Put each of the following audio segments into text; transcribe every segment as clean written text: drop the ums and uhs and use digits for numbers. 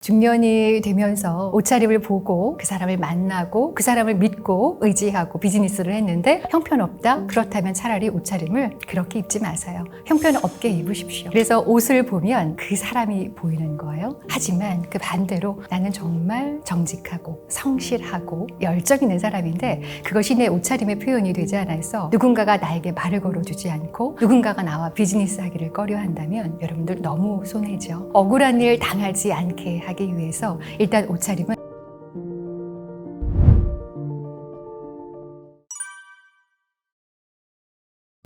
중년이 되면서 옷차림을 보고 그 사람을 만나고 그 사람을 믿고 의지하고 비즈니스를 했는데 형편없다? 그렇다면 차라리 옷차림을 그렇게 입지 마세요. 형편없게 입으십시오. 그래서 옷을 보면 그 사람이 보이는 거예요. 하지만 그 반대로 나는 정말 정직하고 성실하고 열정 있는 사람인데 그것이 내 옷차림의 표현이 되지 않아서 누군가가 나에게 말을 걸어주지 않고 누군가가 나와 비즈니스 하기를 꺼려한다면 여러분들 너무 손해죠. 억울한 일 당하지 않게 하기 위해서 일단 옷차림은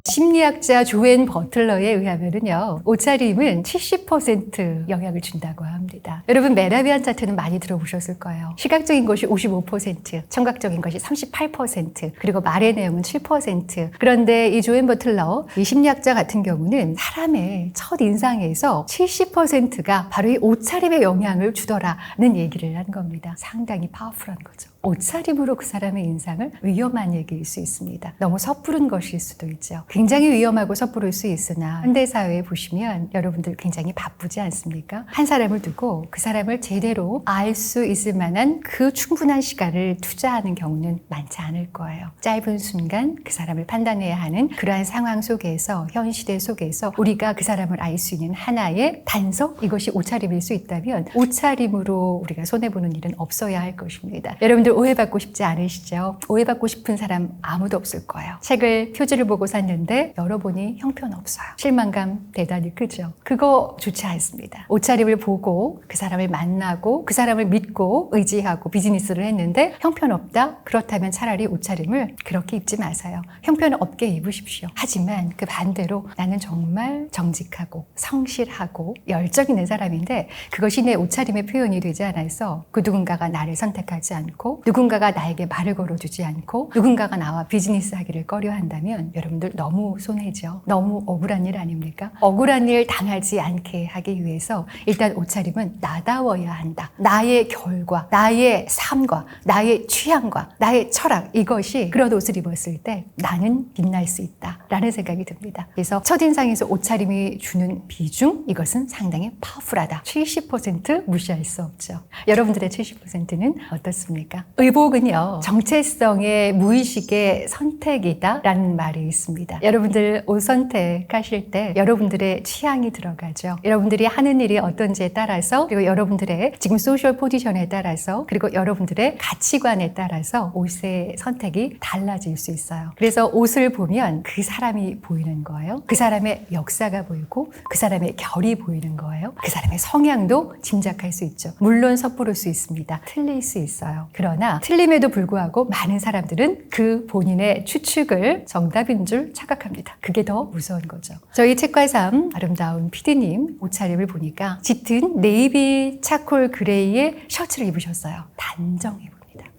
심리학자 조앤 버틀러에 의하면요, 옷차림은 70% 영향을 준다고 합니다. 여러분, 메라비안 차트는 많이 들어보셨을 거예요. 시각적인 것이 55%, 청각적인 것이 38%, 그리고 말의 내용은 7%. 그런데 이 조앤 버틀러, 이 심리학자 같은 경우는 사람의 첫 인상에서 70%가 바로 이 옷차림에 영향을 주더라는 얘기를 한 겁니다. 상당히 파워풀한 거죠. 옷차림으로 그 사람의 인상을 위험한 얘기일 수 있습니다. 너무 섣부른 것일 수도 있죠. 굉장히 위험하고 섣부를 수 있으나 현대사회에 보시면 여러분들 굉장히 바쁘지 않습니까? 한 사람을 두고 그 사람을 제대로 알 수 있을 만한 그 충분한 시간을 투자하는 경우는 많지 않을 거예요. 짧은 순간 그 사람을 판단해야 하는 그러한 상황 속에서, 현 시대 속에서 우리가 그 사람을 알 수 있는 하나의 단서, 이것이 옷차림일 수 있다면 옷차림으로 우리가 손해보는 일은 없어야 할 것입니다. 여러분들 오해받고 싶지 않으시죠? 오해받고 싶은 사람 아무도 없을 거예요. 책을 표지를 보고 샀는데 열어보니 형편없어요. 실망감 대단히 크죠. 그거 좋지 않습니다. 옷차림을 보고 그 사람을 만나고 그 사람을 믿고 의지하고 비즈니스를 했는데 형편없다? 그렇다면 차라리 옷차림을 그렇게 입지 마세요. 형편없게 입으십시오. 하지만 그 반대로 나는 정말 정직하고 성실하고 열정 있는 사람인데 그것이 내 옷차림의 표현이 되지 않아서 그 누군가가 나를 선택하지 않고 누군가가 나에게 말을 걸어주지 않고 누군가가 나와 비즈니스 하기를 꺼려한다면 여러분들 너무 손해죠. 너무 억울한 일 아닙니까? 억울한 일 당하지 않게 하기 위해서 일단 옷차림은 나다워야 한다. 나의 결과, 나의 삶과 나의 취향과 나의 철학, 이것이 그런 옷을 입었을 때 나는 빛날 수 있다 라는 생각이 듭니다. 그래서 첫인상에서 옷차림이 주는 비중, 이것은 상당히 파워풀하다. 70% 무시할 수 없죠. 여러분들의 70%는 어떻습니까? 의복은요, 정체성의 무의식의 선택이다 라는 말이 있습니다. 여러분들 옷 선택하실 때 여러분들의 취향이 들어가죠. 여러분들이 하는 일이 어떤지에 따라서, 그리고 여러분들의 지금 소셜 포지션에 따라서, 그리고 여러분들의 가치관에 따라서 옷의 선택이 달라질 수 있어요. 그래서 옷을 보면 그 사람이 보이는 거예요. 그 사람의 역사가 보이고 그 사람의 결이 보이는 거예요. 그 사람의 성향도 짐작할 수 있죠. 물론 섣부를 수 있습니다. 틀릴 수 있어요. 그러나 틀림에도 불구하고 많은 사람들은 그 본인의 추측을 정답인 줄 착각합니다. 그게 더 무서운 거죠. 저희 책과 삶 아름다운 PD님 옷차림을 보니까 짙은 네이비 차콜 그레이의 셔츠를 입으셨어요. 단정해 보입니다.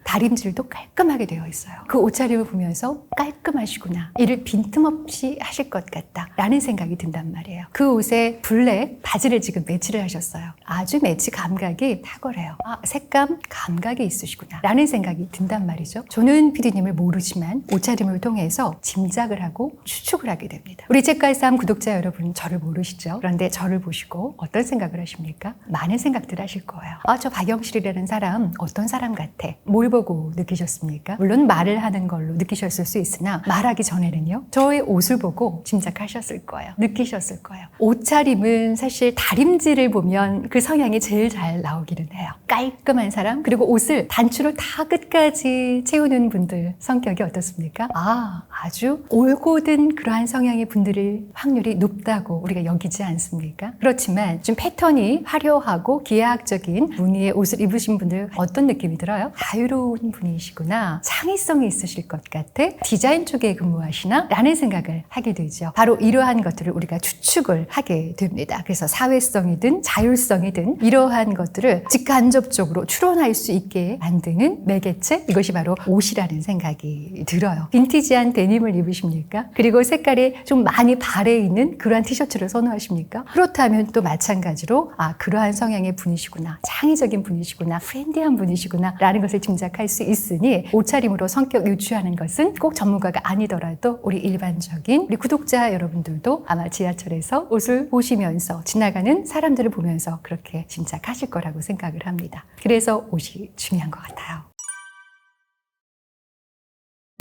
다림질도 깔끔하게 되어 있어요. 그 옷차림을 보면서 깔끔하시구나, 일을 빈틈없이 하실 것 같다 라는 생각이 든단 말이에요. 그 옷에 블랙 바지를 지금 매치를 하셨어요. 아주 매치 감각이 탁월해요. 색감 감각이 있으시구나 라는 생각이 든단 말이죠. 저는 PD님을 모르지만 옷차림을 통해서 짐작을 하고 추측을 하게 됩니다. 우리 책과 삶 구독자 여러분, 저를 모르시죠? 그런데 저를 보시고 어떤 생각을 하십니까? 많은 생각들 하실 거예요. 저 박영실이라는 사람 어떤 사람 같아? 뭘 보고 느끼셨습니까? 물론 말을 하는 걸로 느끼셨을 수 있으나 말하기 전에는요, 저의 옷을 보고 짐작하셨을 거예요. 느끼셨을 거예요. 옷차림은 사실 다림질을 보면 그 성향이 제일 잘 나오기는 해요. 깔끔한 사람, 그리고 옷을 단추를 다 끝까지 채우는 분들 성격이 어떻습니까? 아주 올곧은 그러한 성향의 분들의 확률이 높다고 우리가 여기지 않습니까? 그렇지만 좀 패턴이 화려하고 기하학적인 무늬의 옷을 입으신 분들 어떤 느낌이 들어요? 자유로운 분이시구나, 창의성이 있으실 것 같아, 디자인 쪽에 근무하시나? 라는 생각을 하게 되죠. 바로 이러한 것들을 우리가 추측을 하게 됩니다. 그래서 사회성이든 자율성이든 이러한 것들을 직간접적으로 추론할 수 있게 만드는 매개체, 이것이 바로 옷이라는 생각이 들어요. 빈티지한 데님을 입으십니까? 그리고 색깔이 좀 많이 발해 있는 그러한 티셔츠를 선호하십니까? 그렇다면 또 마찬가지로 그러한 성향의 분이시구나, 창의적인 분이시구나, 프렌디한 분이시구나 라는 것을 짐작할 짐작할 수 있으니 옷차림으로 성격 유추하는 것은 꼭 전문가가 아니더라도 우리 일반적인 우리 구독자 여러분들도 아마 지하철에서 옷을 보시면서 지나가는 사람들을 보면서 그렇게 짐작하실 거라고 생각을 합니다. 그래서 옷이 중요한 것 같아요.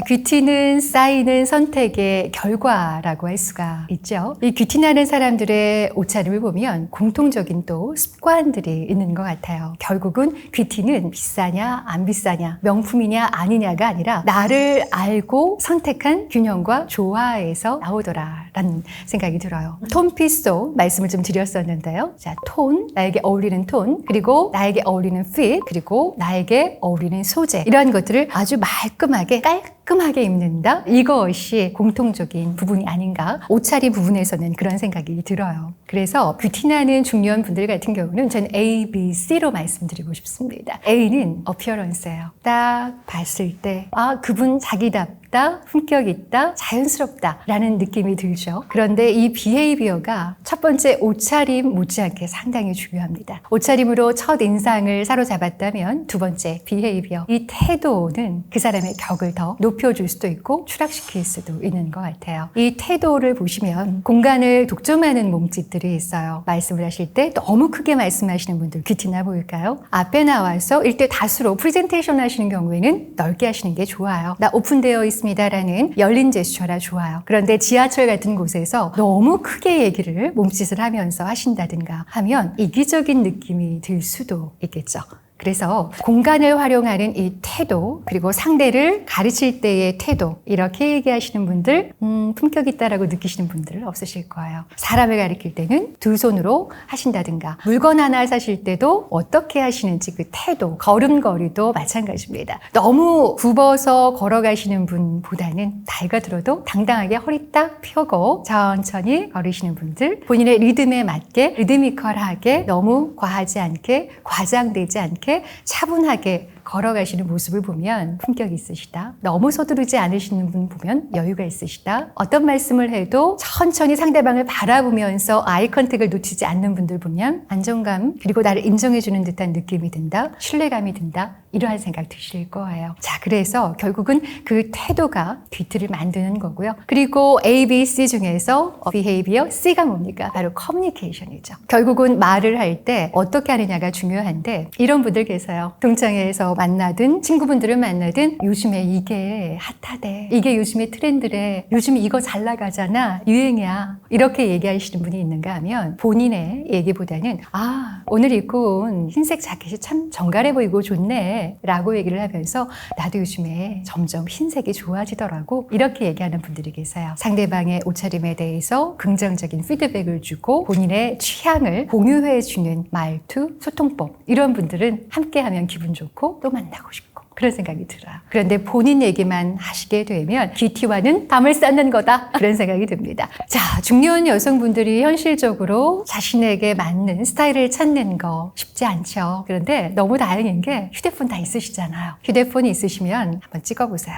귀티는 쌓이는 선택의 결과라고 할 수가 있죠. 이 귀티나는 사람들의 옷차림을 보면 공통적인 또 습관들이 있는 것 같아요. 결국은 귀티는 비싸냐 안 비싸냐 명품이냐 아니냐가 아니라 나를 알고 선택한 균형과 조화에서 나오더라라는 생각이 들어요. 톤피스도 말씀을 좀 드렸었는데요. 자, 톤, 나에게 어울리는 톤, 그리고 나에게 어울리는 핏, 그리고 나에게 어울리는 소재, 이러한 것들을 아주 말끔하게 깔끔하게 입는다? 이것이 공통적인 부분이 아닌가? 옷차림 부분에서는 그런 생각이 들어요. 그래서 뷰티나는 중요한 분들 같은 경우는 저는 A, B, C로 말씀드리고 싶습니다. A는 어피어런스예요. 딱 봤을 때 그분 자기답다, 품격 있다, 자연스럽다 라는 느낌이 들죠. 그런데 이 비헤이비어가 첫 번째 옷차림 못지않게 상당히 중요합니다. 옷차림으로 첫 인상을 사로잡았다면 두 번째 비헤이비어, 이 태도는 그 사람의 격을 더 높여줄 수도 있고 추락시킬 수도 있는 것 같아요. 이 태도를 보시면 공간을 독점하는 몸짓들이 있어요. 말씀을 하실 때 너무 크게 말씀하시는 분들 귀티나 보일까요? 앞에 나와서 일대 다수로 프레젠테이션 하시는 경우에는 넓게 하시는 게 좋아요. 나 오픈되어 있습니다라는 열린 제스처라 좋아요. 그런데 지하철 같은 곳에서 너무 크게 얘기를 몸짓을 하면서 하신다든가 하면 이기적인 느낌이 들 수도 있겠죠. 그래서 공간을 활용하는 이 태도, 그리고 상대를 가르칠 때의 태도, 이렇게 얘기하시는 분들 품격 있다라고 느끼시는 분들은 없으실 거예요. 사람을 가르칠 때는 두 손으로 하신다든가 물건 하나 사실 때도 어떻게 하시는지 그 태도, 걸음걸이도 마찬가지입니다. 너무 굽어서 걸어가시는 분보다는 나이가 들어도 당당하게 허리 딱 펴고 천천히 걸으시는 분들, 본인의 리듬에 맞게 리드미컬하게 너무 과하지 않게 과장되지 않게 차분하게 걸어가시는 모습을 보면 품격 있으시다. 너무 서두르지 않으시는 분 보면 여유가 있으시다. 어떤 말씀을 해도 천천히 상대방을 바라보면서 아이 컨택을 놓치지 않는 분들 보면 안정감, 그리고 나를 인정해주는 듯한 느낌이 든다. 신뢰감이 든다. 이러한 생각 드실 거예요. 자, 그래서 결국은 그 태도가 귀티를 만드는 거고요. 그리고 A, B, C 중에서 behavior, C가 뭡니까? 바로 communication이죠. 결국은 말을 할 때 어떻게 하느냐가 중요한데 이런 분들 계세요. 동창회에서 만나든 친구분들을 만나든 요즘에 이게 핫하대. 이게 요즘에 트렌드래. 요즘 이거 잘 나가잖아. 유행이야. 이렇게 얘기하시는 분이 있는가 하면 본인의 얘기보다는 오늘 입고 온 흰색 자켓이 참 정갈해 보이고 좋네 라고 얘기를 하면서 나도 요즘에 점점 흰색이 좋아지더라고. 이렇게 얘기하는 분들이 계세요. 상대방의 옷차림에 대해서 긍정적인 피드백을 주고 본인의 취향을 공유해주는 말투, 소통법, 이런 분들은 함께하면 기분 좋고 또 만나고 싶고 그런 생각이 들어요. 그런데 본인 얘기만 하시게 되면 귀티와는 담을 쌓는 거다. 그런 생각이 듭니다. 자, 중년 여성분들이 현실적으로 자신에게 맞는 스타일을 찾는 거 쉽지 않죠. 그런데 너무 다행인 게 휴대폰 다 있으시잖아요. 휴대폰이 있으시면 한번 찍어보세요.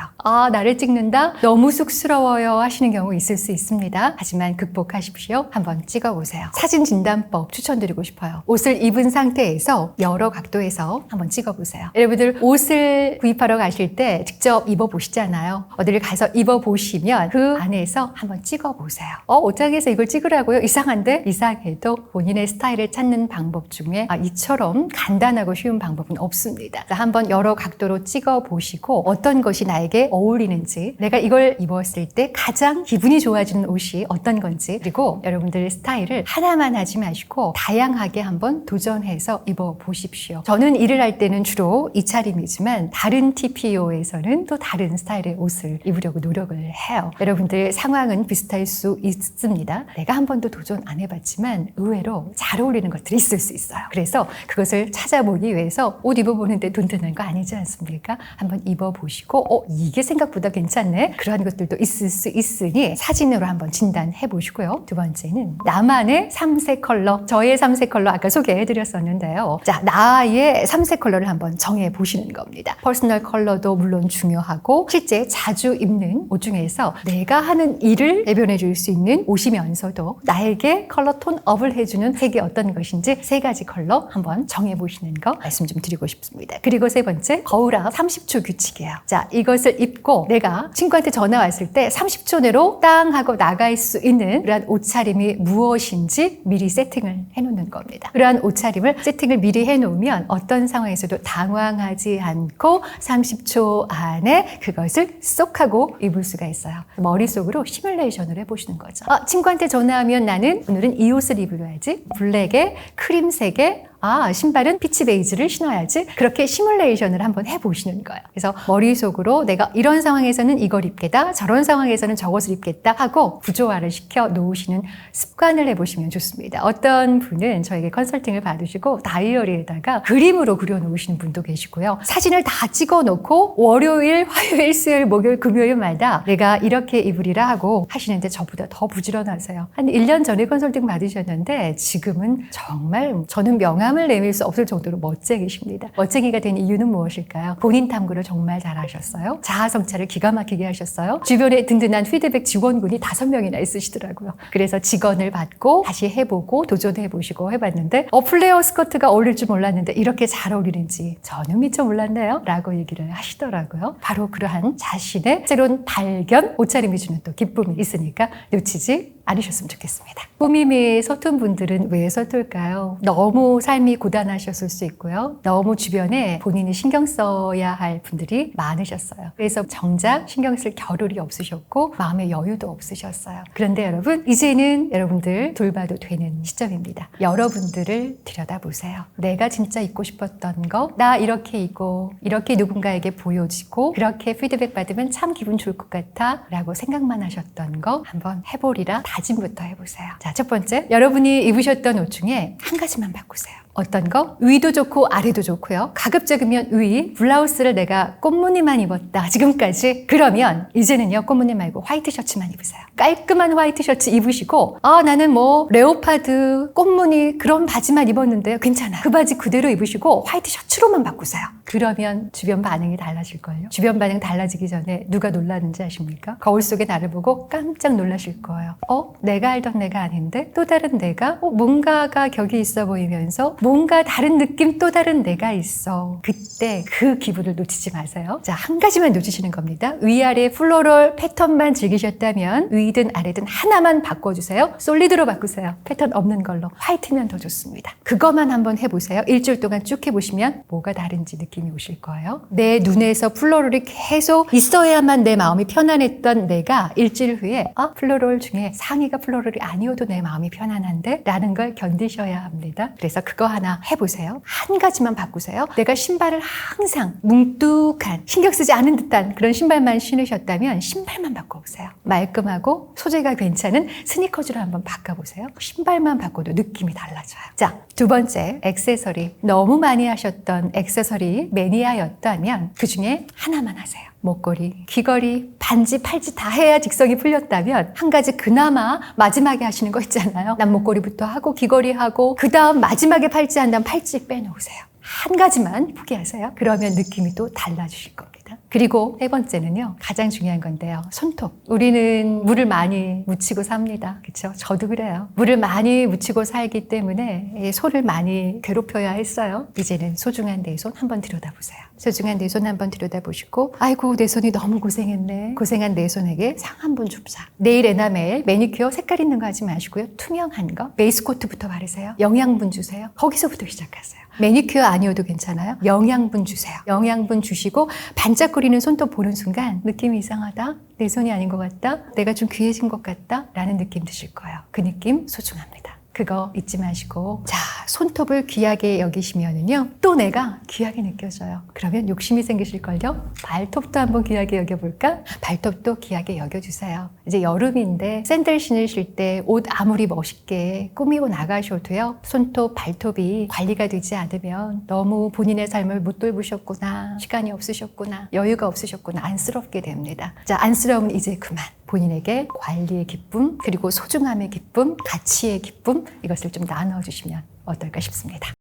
나를 찍는다? 너무 쑥스러워요 하시는 경우 있을 수 있습니다. 하지만 극복하십시오. 한번 찍어보세요. 사진 진단법 추천드리고 싶어요. 옷을 입은 상태에서 여러 각도에서 한번 찍어보세요. 여러분들 옷을 구입하러 가실 때 직접 입어보시잖아요. 어디를 가서 입어보시면 그 안에서 한번 찍어보세요. 옷장에서 이걸 찍으라고요? 이상한데? 이상해도 본인의 스타일을 찾는 방법 중에 이처럼 간단하고 쉬운 방법은 없습니다. 한번 여러 각도로 찍어보시고 어떤 것이 나에게 어울리는지, 내가 이걸 입었을 때 가장 기분이 좋아지는 옷이 어떤 건지, 그리고 여러분들의 스타일을 하나만 하지 마시고 다양하게 한번 도전해서 입어보십시오. 저는 일을 할 때는 주로 이 차림이지만 다른 TPO에서는 또 다른 스타일의 옷을 입으려고 노력을 해요. 여러분들 상황은 비슷할 수 있습니다. 내가 한 번도 도전 안 해봤지만 의외로 잘 어울리는 것들이 있을 수 있어요. 그래서 그것을 찾아보기 위해서 옷 입어보는데 돈 드는 거 아니지 않습니까? 한번 입어보시고 이게 생각보다 괜찮네? 그러한 것들도 있을 수 있으니 사진으로 한번 진단해 보시고요. 두 번째는 나만의 3색 컬러, 저의 3색 컬러 아까 소개해드렸었는데요. 자, 나의 3색 컬러를 한번 정해 보시는 겁니다. 퍼스널 컬러도 물론 중요하고 실제 자주 입는 옷 중에서 내가 하는 일을 대변해 줄 수 있는 옷이면서도 나에게 컬러 톤업을 해주는 색이 어떤 것인지 3가지 컬러 한번 정해보시는 거 말씀 좀 드리고 싶습니다. 그리고 3번째, 거울 앞 30초 규칙이에요. 자, 이것을 입고 내가 친구한테 전화 왔을 때 30초 내로 땅 하고 나갈 수 있는 그러한 옷차림이 무엇인지 미리 세팅을 해놓는 겁니다. 그러한 옷차림을 세팅을 미리 해놓으면 어떤 상황에서도 당황하지 않고 30초 안에 그것을 쏙 하고 입을 수가 있어요. 머릿속으로 시뮬레이션을 해보시는 거죠. 친구한테 전화하면 나는 오늘은 이 옷을 입어야지. 블랙에 크림색에 신발은 피치 베이지를 신어야지. 그렇게 시뮬레이션을 한번 해보시는 거예요. 그래서 머릿속으로 내가 이런 상황에서는 이걸 입겠다, 저런 상황에서는 저것을 입겠다 하고 구조화를 시켜 놓으시는 습관을 해보시면 좋습니다. 어떤 분은 저에게 컨설팅을 받으시고 다이어리에다가 그림으로 그려놓으시는 분도 계시고요. 사진을 다 찍어놓고 월요일, 화요일, 수요일, 목요일, 금요일마다 내가 이렇게 입으리라 하고 하시는데 저보다 더 부지런하세요. 한 1년 전에 컨설팅 받으셨는데 지금은 정말 저는 명함을 내밀 수 없을 정도로 멋쟁이십니다. 멋쟁이가 된 이유는 무엇일까요? 본인 탐구를 정말 잘하셨어요. 자아 성찰을 기가 막히게 하셨어요. 주변에 든든한 피드백 지원군이 5명이나 있으시더라고요. 그래서 직원을 받고 다시 해보고 도전해보시고 해봤는데 플레어 스커트가 어울릴 줄 몰랐는데 이렇게 잘 어울리는지 저는 미처 몰랐네요 라고 얘기를 하시더라고요. 바로 그러한 자신의 새로운 발견, 옷차림이 주는 또 기쁨이 있으니까 놓치지 않으셨으면 좋겠습니다. 꾸밈이 서툰 분들은 왜 서툴까요? 너무 삶이 고단하셨을 수 있고요. 너무 주변에 본인이 신경 써야 할 분들이 많으셨어요. 그래서 정작 신경 쓸 겨를이 없으셨고 마음의 여유도 없으셨어요. 그런데 여러분, 이제는 여러분들 돌봐도 되는 시점입니다. 여러분들을 들여다보세요. 내가 진짜 입고 싶었던 거, 나 이렇게 입고 이렇게 누군가에게 보여지고 그렇게 피드백 받으면 참 기분 좋을 것 같아 라고 생각만 하셨던 거 한번 해보리라 다짐부터 해보세요. 자, 첫 번째, 여러분이 입으셨던 옷 중에 한 가지만 바꾸세요. 어떤 거? 위도 좋고 아래도 좋고요. 가급적이면 위, 블라우스를 내가 꽃무늬만 입었다 지금까지. 그러면 이제는요, 꽃무늬 말고 화이트 셔츠만 입으세요. 깔끔한 화이트 셔츠 입으시고 나는 레오파드, 꽃무늬 그런 바지만 입었는데요, 괜찮아. 그 바지 그대로 입으시고 화이트 셔츠로만 바꾸세요. 그러면 주변 반응이 달라질걸요. 주변 반응 달라지기 전에 누가 놀랐는지 아십니까? 거울 속에 나를 보고 깜짝 놀라실 거예요. 내가 알던 내가 아닌데? 또 다른 내가? 뭔가가 격이 있어 보이면서 뭔가 다른 느낌, 또 다른 내가 있어. 그때 그 기분을 놓치지 마세요. 자, 한 가지만 놓치시는 겁니다. 위아래 플로럴 패턴만 즐기셨다면 위든 아래든 하나만 바꿔주세요. 솔리드로 바꾸세요. 패턴 없는 걸로. 화이트면 더 좋습니다. 그것만 한번 해보세요. 일주일 동안 쭉 해보시면 뭐가 다른지 느낌이 오실 거예요. 내 눈에서 플로럴이 계속 있어야만 내 마음이 편안했던 내가 일주일 후에 플로럴 중에 상의가 플로럴이 아니어도 내 마음이 편안한데? 라는 걸 견디셔야 합니다. 그래서 그거 하나 해보세요. 한 가지만 바꾸세요. 내가 신발을 항상 뭉뚝한, 신경 쓰지 않은 듯한 그런 신발만 신으셨다면 신발만 바꿔보세요. 말끔하고 소재가 괜찮은 스니커즈로 한번 바꿔보세요. 신발만 바꿔도 느낌이 달라져요. 자, 두 번째, 액세서리. 너무 많이 하셨던 액세서리 매니아였다면 그 중에 하나만 하세요. 목걸이, 귀걸이, 반지, 팔찌 다 해야 직성이 풀렸다면 한 가지 그나마 마지막에 하시는 거 있잖아요. 난 목걸이부터 하고 귀걸이 하고 그 다음 마지막에 팔찌 한 다음 팔찌 빼놓으세요. 한 가지만 포기하세요. 그러면 느낌이 또 달라지실 겁니다. 그리고 세 번째는요, 가장 중요한 건데요, 손톱. 우리는 물을 많이 묻히고 삽니다. 그렇죠? 저도 그래요. 물을 많이 묻히고 살기 때문에 손을 많이 괴롭혀야 했어요. 이제는 소중한 내 손 한번 들여다보세요. 소중한 내 손 한번 들여다보시고, 아이고 내 손이 너무 고생했네. 고생한 내 손에게 상 한번 줍자. 네일 에나멜, 매니큐어 색깔 있는 거 하지 마시고요. 투명한 거, 베이스 코트부터 바르세요. 영양분 주세요. 거기서부터 시작하세요. 매니큐어 아니어도 괜찮아요. 영양분 주세요. 영양분 주시고 반짝거리는 손톱 보는 순간 느낌이 이상하다. 내 손이 아닌 것 같다. 내가 좀 귀해진 것 같다. 라는 느낌 드실 거예요. 그 느낌 소중합니다. 그거 잊지 마시고, 자, 손톱을 귀하게 여기시면은요, 또 내가 귀하게 느껴져요. 그러면 욕심이 생기실걸요? 발톱도 한번 귀하게 여겨볼까? 발톱도 귀하게 여겨주세요. 이제 여름인데 샌들 신으실 때 옷 아무리 멋있게 꾸미고 나가셔도요, 손톱, 발톱이 관리가 되지 않으면 너무 본인의 삶을 못 돌보셨구나, 시간이 없으셨구나, 여유가 없으셨구나, 안쓰럽게 됩니다. 자, 안쓰러움은 이제 그만. 본인에게 관리의 기쁨, 그리고 소중함의 기쁨, 가치의 기쁨, 이것을 좀 나눠주시면 어떨까 싶습니다.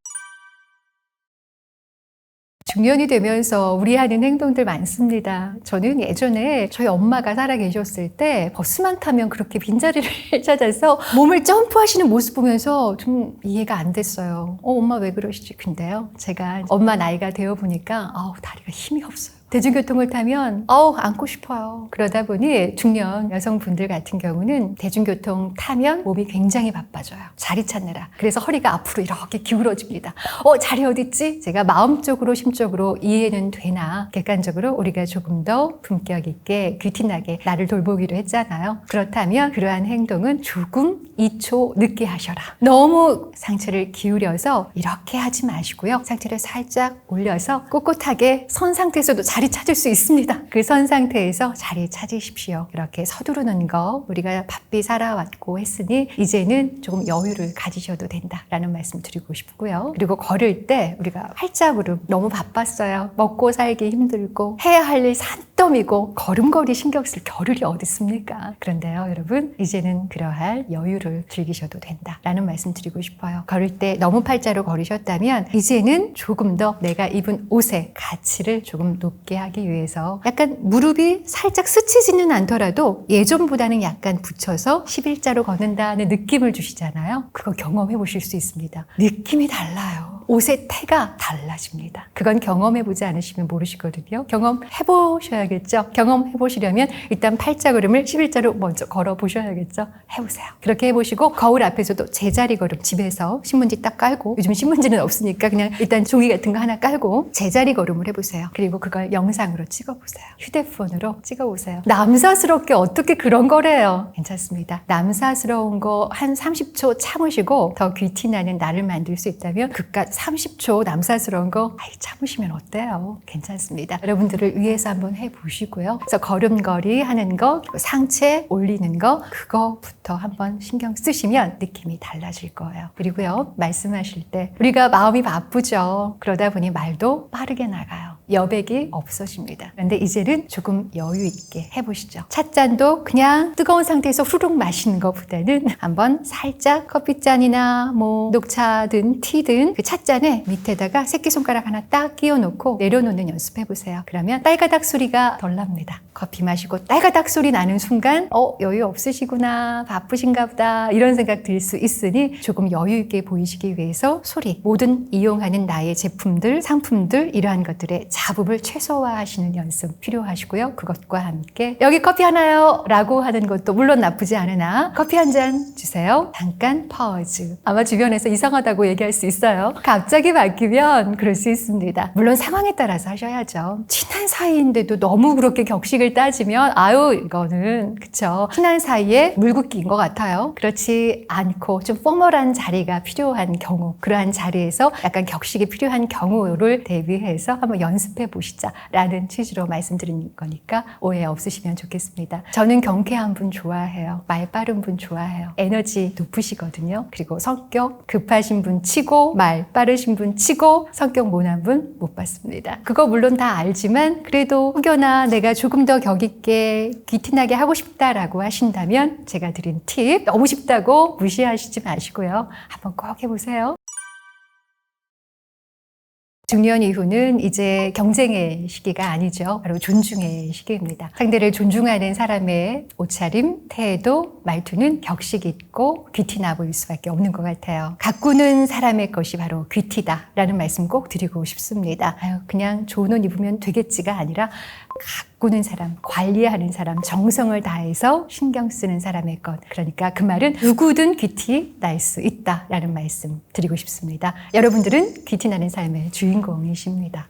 중년이 되면서 우리 하는 행동들 많습니다. 저는 예전에 저희 엄마가 살아 계셨을 때 버스만 타면 그렇게 빈자리를 찾아서 몸을 점프하시는 모습 보면서 좀 이해가 안 됐어요. 엄마 왜 그러시지? 근데요, 제가 엄마 나이가 되어 보니까 다리가 힘이 없어요. 대중교통을 타면 앉고 싶어요. 그러다 보니 중년 여성분들 같은 경우는 대중교통 타면 몸이 굉장히 바빠져요. 자리 찾느라. 그래서 허리가 앞으로 이렇게 기울어집니다. 자리 어딨지? 제가 마음적으로 심적으로 이해는 되나 객관적으로 우리가 조금 더 품격 있게 귀티나게 나를 돌보기로 했잖아요. 그렇다면 그러한 행동은 조금 2초 늦게 하셔라. 너무 상체를 기울여서 이렇게 하지 마시고요. 상체를 살짝 올려서 꼿꼿하게 선 상태에서도 자리 찾을 수 있습니다. 그 선 상태에서 자리 찾으십시오. 이렇게 서두르는 거 우리가 바삐 살아왔고 했으니 이제는 조금 여유를 가지셔도 된다라는 말씀 드리고 싶고요. 그리고 걸을 때 우리가 팔자구름 너무 바빴어요. 먹고 살기 힘들고 해야 할 일 산더미고 걸음걸이 신경 쓸 겨를이 어디 있습니까? 그런데요, 여러분 이제는 그러할 여유를 즐기셔도 된다라는 말씀 드리고 싶어요. 걸을 때 너무 팔자로 걸으셨다면 이제는 조금 더 내가 입은 옷의 가치를 조금 높게 하기 위해서 약간 무릎이 살짝 스치지는 않더라도 예전보다는 약간 붙여서 11자로 걷는다는 느낌을 주시잖아요. 그거 경험해 보실 수 있습니다. 느낌이 달라요. 옷의 태가 달라집니다. 그건 경험해 보지 않으시면 모르시거든요. 경험해 보셔야겠죠. 경험해 보시려면 일단 팔자걸음을 11자로 먼저 걸어 보셔야겠죠. 해보세요. 그렇게 해보시고 거울 앞에서도 제자리 걸음 집에서 신문지 딱 깔고, 요즘 신문지는 없으니까 그냥 일단 종이 같은 거 하나 깔고 제자리 걸음을 해보세요. 그리고 그걸 영상으로 찍어보세요. 휴대폰으로 찍어보세요. 남사스럽게 어떻게 그런 거래요? 괜찮습니다. 남사스러운 거 한 30초 참으시고 더 귀티나는 나를 만들 수 있다면 그깟 30초 남사스러운 거 참으시면 어때요? 괜찮습니다. 여러분들을 위해서 한번 해보시고요. 그래서 걸음걸이 하는 거, 상체 올리는 거, 그거부터 한번 신경 쓰시면 느낌이 달라질 거예요. 그리고요, 말씀하실 때 우리가 마음이 바쁘죠. 그러다 보니 말도 빠르게 나가요. 여백이 없어집니다. 그런데 이제는 조금 여유 있게 해보시죠. 찻잔도 그냥 뜨거운 상태에서 후룩 마시는 것보다는 한번 살짝 커피잔이나 녹차든 티든 그 찻잔에 밑에다가 새끼손가락 하나 딱 끼워놓고 내려놓는 연습해보세요. 그러면 딸가닥 소리가 덜 납니다. 커피 마시고 딸가닥 소리 나는 순간 여유 없으시구나, 바쁘신가 보다 이런 생각 들 수 있으니 조금 여유 있게 보이시기 위해서 소리, 모든 이용하는 나의 제품들, 상품들 이러한 것들의 잡음을 최소화하시는 연습 필요하시고요. 그것과 함께 여기 커피 하나요? 라고 하는 것도 물론 나쁘지 않으나 커피 한 잔 주세요. 잠깐 파우즈. 아마 주변에서 이상하다고 얘기할 수 있어요. 갑자기 바뀌면 그럴 수 있습니다. 물론 상황에 따라서 하셔야죠. 친한 사이인데도 너무 그렇게 격식을 따지면 이거는 그쵸. 친한 사이에 물긋기인 것 같아요. 그렇지 않고 좀 포멀한 자리가 필요한 경우, 그러한 자리에서 약간 격식이 필요한 경우를 대비해서 한번 연습해 보시자라는 취지로 말씀드린 거니까 오해 없으시면 좋겠습니다. 저는 경쾌한 분 좋아해요. 말 빠른 분 좋아해요. 에너지 높으시거든요. 그리고 성격 급하신 분 치고 말 빠르신 분 치고 성격 모난 분 못 봤습니다. 그거 물론 다 알지만 그래도 혹여나 내가 조금 더 격 있게 귀티나게 하고 싶다라고 하신다면 제가 드린 팁 너무 쉽다고 무시하시지 마시고요. 한번 꼭 해보세요. 중년 이후는 이제 경쟁의 시기가 아니죠. 바로 존중의 시기입니다. 상대를 존중하는 사람의 옷차림, 태도, 말투는 격식 있고 귀티나 보일 수밖에 없는 것 같아요. 가꾸는 사람의 것이 바로 귀티다라는 말씀 꼭 드리고 싶습니다. 그냥 좋은 옷 입으면 되겠지가 아니라 가꾸는 사람, 관리하는 사람, 정성을 다해서 신경 쓰는 사람의 것. 그러니까 그 말은 누구든 귀티 날 수 있다라는 말씀 드리고 싶습니다. 여러분들은 귀티 나는 삶의 주인공이십니다.